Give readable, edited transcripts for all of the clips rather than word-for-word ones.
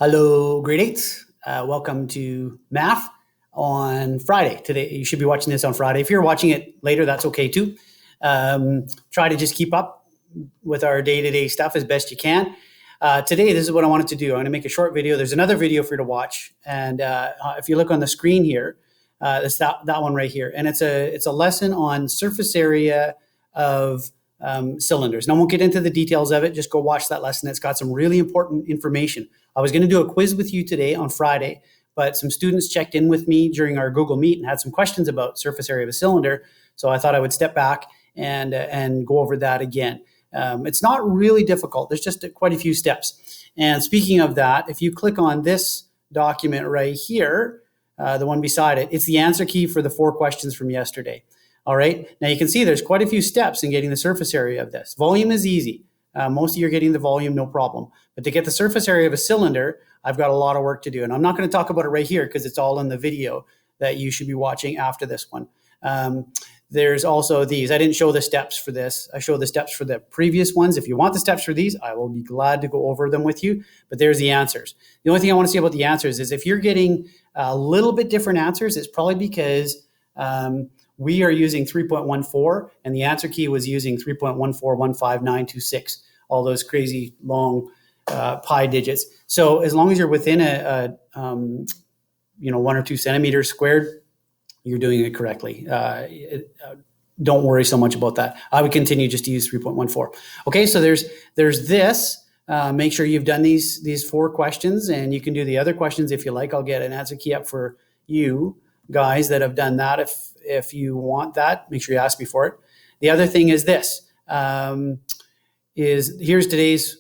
Hello, grade eights. Welcome to math on Friday. Today, you should be watching this on Friday. If you're watching it later, that's okay too. Try to just keep up with our day-to-day stuff as best you can. Today, this is what I wanted to do. I'm going to make a short video. There's another video for you to watch. And if you look on the screen here, it's that one right here. And it's a lesson on surface area of cylinders. Now, I won't get into the details of it. Just go watch that lesson. It's got some really important information. I was going to do a quiz with you today on Friday, but some students checked in with me during our Google Meet and had some questions about surface area of a cylinder. So I thought I would step back and go over that again. It's not really difficult. There's just quite a few steps. And speaking of that, if you click on this document right here, the one beside it, it's the answer key for the 4 questions from yesterday. All right. Now you can see there's quite a few steps in getting the surface area of this. Volume is easy. Most of you are getting the volume, no problem. But to get the surface area of a cylinder, I've got a lot of work to do. And I'm not going to talk about it right here because it's all in the video that you should be watching after this one. There's also these. I didn't show the steps for this. I showed the steps for the previous ones. If you want the steps for these, I will be glad to go over them with you. But there's the answers. The only thing I want to say about the answers is if you're getting a little bit different answers, it's probably because we are using 3.14 and the answer key was using 3.1415926, all those crazy long pi digits. So as long as you're within a 1 or 2 centimeters squared, you're doing it correctly. Don't worry so much about that. I would continue just to use 3.14. Okay, so there's this. Make sure you've done these 4 questions, and you can do the other questions if you like. I'll get an answer key up for you guys that have done that. If you want that, make sure you ask me for it. The other thing is this, here's today's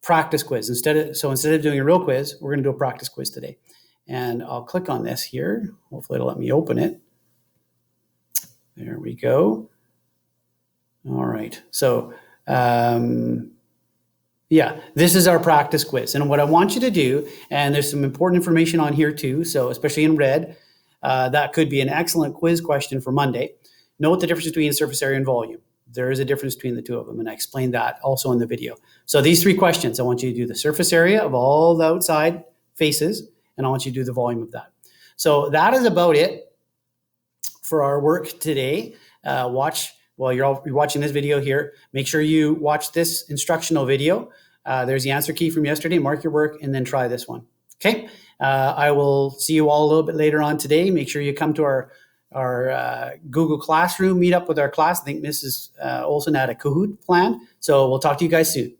practice quiz. Instead of doing a real quiz, we're going to do a practice quiz today. And I'll click on this here. Hopefully it'll let me open it. There we go. All right. So, this is our practice quiz. And what I want you to do, and there's some important information on here too, so especially in red, that could be an excellent quiz question for Monday. Note the difference between surface area and volume. There is a difference between the two of them, and I explained that also in the video. So these 3 questions, I want you to do the surface area of all the outside faces, and I want you to do the volume of that. So that is about it for our work today. While you're watching this video here, make sure you watch this instructional video. There's the answer key from yesterday, mark your work, and then try this one. Okay, I will see you all a little bit later on today. Make sure you come to our Google Classroom, meet up with our class. I think Mrs. Olson had a Kahoot planned. So we'll talk to you guys soon.